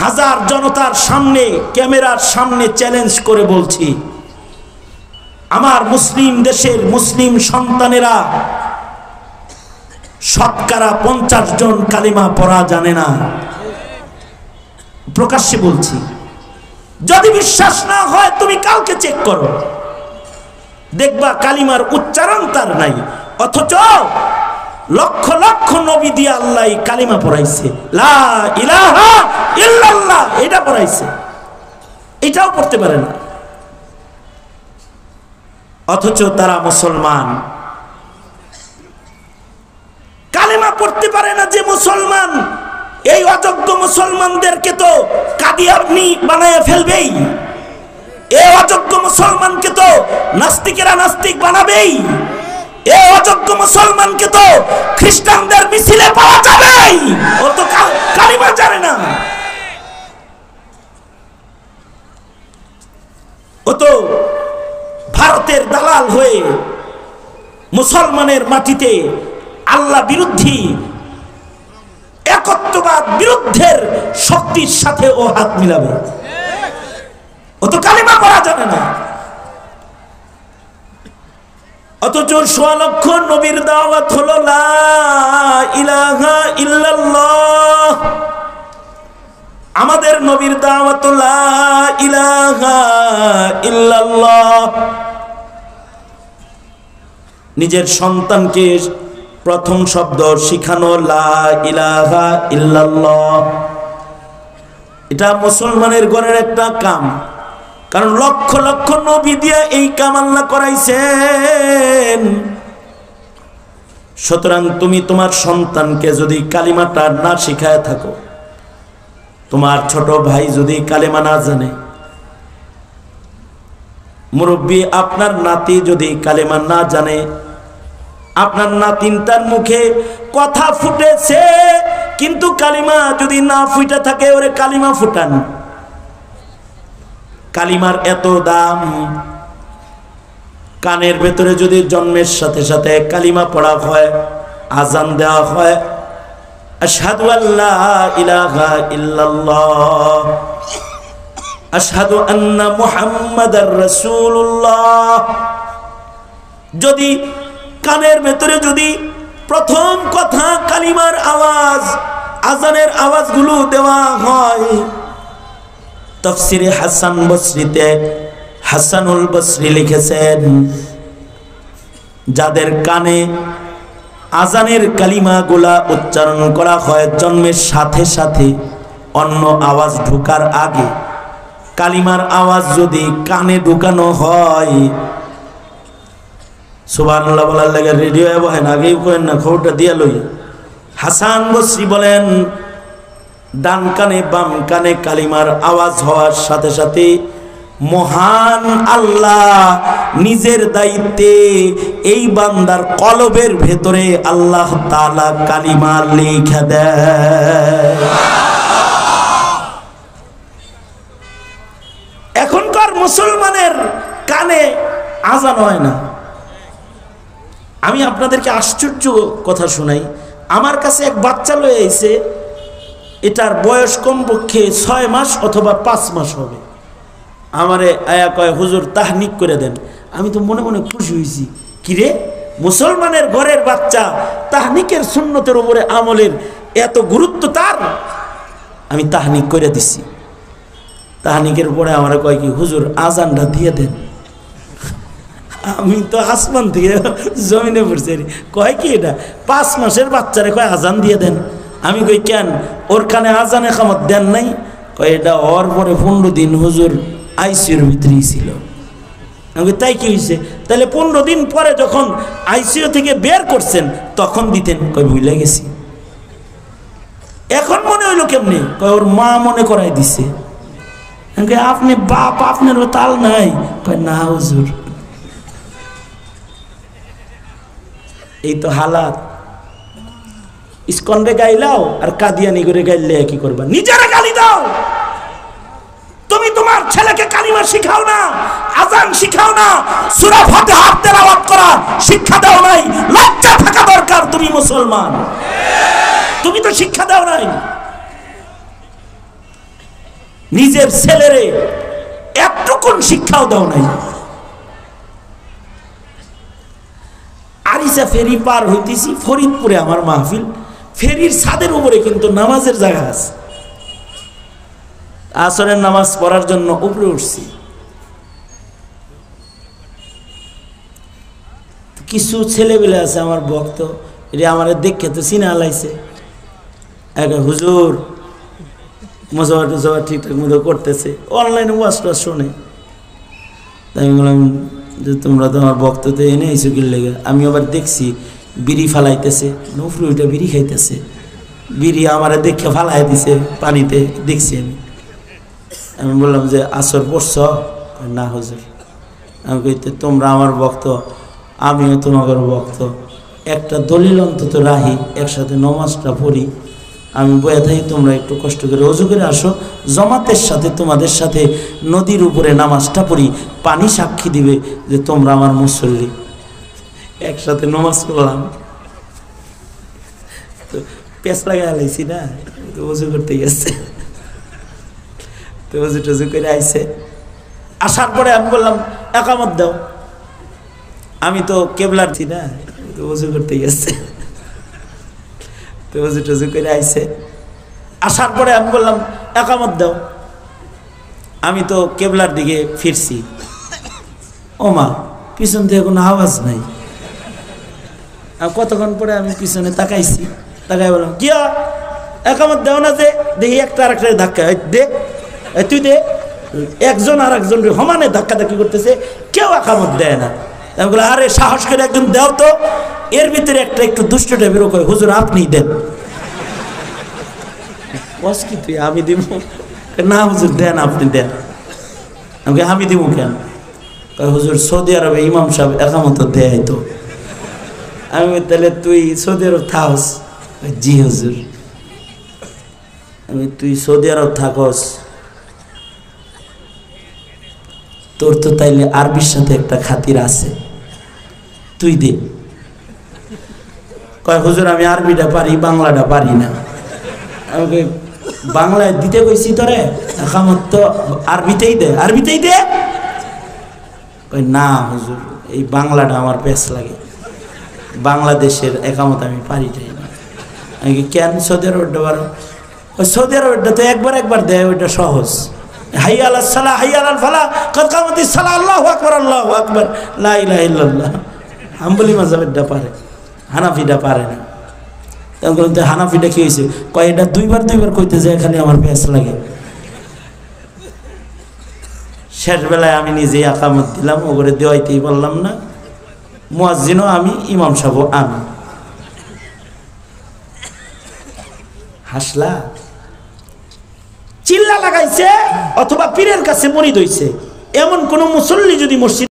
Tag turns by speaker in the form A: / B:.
A: হাজার জনতার সামনে, ক্যামেরার সামনে চ্যালেঞ্জ করে বলছি, আমার মুসলিম দেশের মুসলিম সন্তানেরা শতকরা 50 জন কালিমা পড়া জানে না। প্রকাশ্যে বলছি, যদি বিশ্বাস না হয় তুমি কালকে চেক করো, দেখবা কালিমার উচ্চারণ তার নাই, অথচ লক্ষ লক্ষ নবী দিয়ে আল্লাহ কালিমা পড়াইছে, লা ইলাহা ইল্লাল্লাহ, এটা পড়াইছে, এটাও পড়তে পারে না, অথচ তারা মুসলমান। কালিমা পড়তে পারে না যে মুসলমান, এই অযোগ্য মুসলমানদেরকে তো কাদিয়ানি বানায় ফেলবেই, এই অযোগ্য মুসলমানকে তো নাস্তিকেরা নাস্তিক বানাবেই, এই অযোগ্য মুসলমানকে তো খ্রিস্টানদের মিছিলে পাওয়া যাবেই। ও তো কালিমা জানে না, ও তো ভারতের দালাল হয়ে মুসলমানের মাটিতে আল্লাহ বিরোধী একত্ববাদ বিরুদ্ধের শক্তির সাথে ও হাত মিলাবে, ও তো কালিমা পড়া জানে না। অথচ 1.25 লক্ষ নবীর দাওয়াত হলো লা ইলাহা ইল্লাল্লাহ, আমাদের নবীর দাওয়াত লা ইলাহা ইল্লাল্লাহ। নিজের সন্তানকে প্রথম শব্দ শিখানো লা ইলাহা ইল্লাল্লাহ, এটা মুসলমানের ঘরের একটা কাম, কারণ লক্ষ লক্ষ নবী দিয়ে এই কাম আল্লাহ করাইছেন। সুতরাং তুমি তোমার সন্তানকে যদি কালিমাটা না শিখায় থাকো, তোমার ছোট ভাই যদি কালিমা না জানে, মুরব্বী আপনার নাতি যদি কালিমা না জানে, আপনার নাতিনটার মুখে কথা ফুটেছে কিন্তু কালিমা যদি না ফুটে থাকে, ওরে কালিমা ফুটান। কালিমার এত দাম, কানের ভেতরে যদি জন্মের সাথে সাথে কালিমা পড়া হয়, আজান দেওয়া হয়, আশহাদু আল্লা ইলাহা ইল্লাল্লাহ, আশহাদু আন্না মুহাম্মাদার রাসূলুল্লাহ, যদি কানের ভেতরে যদি প্রথম কথা কালিমার আওয়াজ, আজানের আওয়াজগুলো দেওয়া হয়, তাফসিরে হাসান বসরিতে হাসানুল বসরি লিখেছেন, যাদের কানে আজানের কালিমাগুলা উচ্চারণ করা হয় জন্মের সাথে সাথে, অন্য আওয়াজ ঢোকার আগে কালিমার আওয়াজ যদি কানে ঢুকানো হয়, সুবহানাল্লাহ বলার লাগে রেডিও বহেন, আগেই করেন না, খবরটা দিয়া লই। হাসান বসরি বলেন, ডান কানে বাম কানে কালিমার আওয়াজ হওয়ার সাথে সাথে মহান আল্লাহ নিজের দায়িত্বে এই বান্দার কলবের ভেতরে আল্লাহ তাআলা কালিমা লিখে দেয়। এখনকার মুসলমানের কানে আজান হয় না। আমি আপনাদেরকে আশ্চর্য কথা শোনাই, আমার কাছে এক বাচ্চা লয়ে এসে, এটার বয়স কমপক্ষে 6 মাস অথবা 5 মাস হবে, আমারে আয়া কয় হুজুর তাহনিক করে দেন। আমি তো মনে মনে খুশি হয়েছি, কিরে মুসলমানের ঘরের বাচ্চা, তাহনিকের সুন্নতের উপরে আমলের এত গুরুত্ব তার। আমি তাহনিক করে দিছি। তাহনিকের পরে আমার কয় কি হুজুর আজানটা দিয়ে দেন। আমি তো আসমান থেকে জমিনে পড়ছি, কয় কি এটা 5 মাসের বাচ্চারে কয় আজান দিয়ে দেন। আমি কই কেন, ওর কানে আজানে খামত দেন নাই? কয় এটা ওর পরে 15 দিন হুজুর আইসিউর ভিতরেই ছিল। আমি তাই কি হয়েছে? তাহলে 15 দিন পরে যখন আইসিইউ থেকে বের করছেন তখন দিতেন। কয় ভুলে গেছি। এখন মনে হইলো কেমনি? কয় ওর মা মনে করাই দিছে। আপনি বাপ, আপনারও তাল নাই? কয় না হুজুর। এই তো হালাত। ইসকন রে গাইলাও আর কাদিয়ানি করে গাইলে কি করবা? নিজেরা গালি দাও। তুমি তোমার ছেলেকে কালিমা শিখাও না, আজান শিখাও না, সূরা ফাতিহা তেলাওয়াত করা শিক্ষা দাও নাই। লজ্জা থাকা দরকার। তুমি মুসলমান, তুমি তো শিক্ষা দাও নাই। নিজের ছেলেরে একটুকুন শিক্ষাও দাও নাই। আরিসা ফেরি পার হইতেছি, ফরিদপুরে আমার মাহফিল, ফেরির ছাদের উপরে কিন্তু নামাজের জায়গা আছে। আসরের নামাজ পড়ার জন্য উপরে উঠছি, কিছু ছেলেবেলে আছে আমার ভক্ত, এটা আমার দেখে তো চিনা লাইছে, হুজুর মজা টজা ঠিকঠাক মতো করতেছে, অনলাইনে ওয়াজ টাজ শোনে। তাই আমি বললাম যে তোমরা তো আমার ভক্ত তো এনে আইসো কি লেগে। আমি আবার দেখছি বিড়ি ফালাইতেছে, নফরু ওইটা বিড়ি খাইতেছে, বিড়ি আমার দেখে ফালাই দিছে পানিতে, দেখছি আমি। আমি বললাম যে আসর পড়ছ? না হুজুর। আমি কইতে তোমরা আমার ভক্ত, আমিও তোমাদের ভক্ত, একটা দলিল অন্তত রাহি, একসাথে নমাজটা পড়ি, আমি বয়ে থাকি, তোমরা একটু কষ্ট করে ওযু করে আসো, জামাতের সাথে তোমাদের সাথে নদীর উপরে নামাজটা পড়ি, পানি সাক্ষী দিবে যে তোমরা আমার মুসল্লি। একসাথে নমাজ পড়লাম, তো পেঁচ লাগাই লাইছি না, তো ওযু করতে গেছে, তো ওযু টজু করে আইছে। আসার পরে আমি বললাম একামত দাও, আমি তো কেবলার ছি না, তো ওযু করতে গেছে, তো ওযু টজু করে আইছে। আসার পরে আমি বললাম একামত দাও, আমি তো কেবলার দিকে ফিরছি। ও মা, পিছন থেকে কোনো আওয়াজ নাই। কতক্ষণ পরে আমি পিছনে তাকাইছি, তাকাই বললাম কি একামত দেও না যে, দেখি একটা আর একটা ধাক্কা দে, তুই দে। একজন আর একজন সমানে ধাক্কা ধাক্কি করতেছে, কেউ একামত দেয় না। আমি বললাম আরে সাহস করে একজন দেও তো। এর ভিতরে একটা একটু দুষ্ট টাইপের কয় হুজুর আপনি দেন। বস কি তুই আমি দিব না? হুজুর দেন, আপনি দেন। আমাকে আমি দিব কেন? হুজুর সৌদি আরবে ইমাম সাহেব একামত দেয় তো। আমি তাহলে তুই সৌদি আরব থাকস? জি হুজুর। আমি তুই সৌদি আরব থাকস, তোর তো তাইলে আরবির সাথে একটা খাতির আছে, তুই দে। কয় হুজুর আমি আরবিটা পারি, বাংলাটা পারি না। আমাকে বাংলায় দিতে কইছি তোরে, একামত তো আরবিতেই দে, আরবিতেই দে। কয় না হুজুর, এই বাংলাটা আমার পেছ লাগে, বাংলাদেশের একামত আমি পারি যাই না। আমি কেন সৌদি আরবটা পারো? ওই সৌদি আরবটা তো একবার একবার দেয়, ওইটা সহজ। হাইয়া আলাস সালাহ, হাইয়া আলাল ফালাহ, কাদ কামাতিস সালাহ, আল্লাহু আকবার, আল্লাহু আকবার, লা ইলাহা ইল্লাল্লাহ। হাম্বলি মাযহাবেরটা পারে, হানাফিটা পারে না। তখন বললাম তো হানাফিটা কি হয়েছে? কয় এটা দুইবার কইতে যায়, খালি আমার পেঁচ লাগে। শেষ বেলায় আমি নিজেই একামত দিলাম, ওগুলো দেওয়াইতেই পারলাম না। মুয়াজ্জিনও আমি, ইমাম সাহেবও আমি। হাসলা? চিল্লা লাগাইছে অথবা পীরের কাছে মুরিদ হইছে, এমন কোন মুসল্লি যদি মসজিদ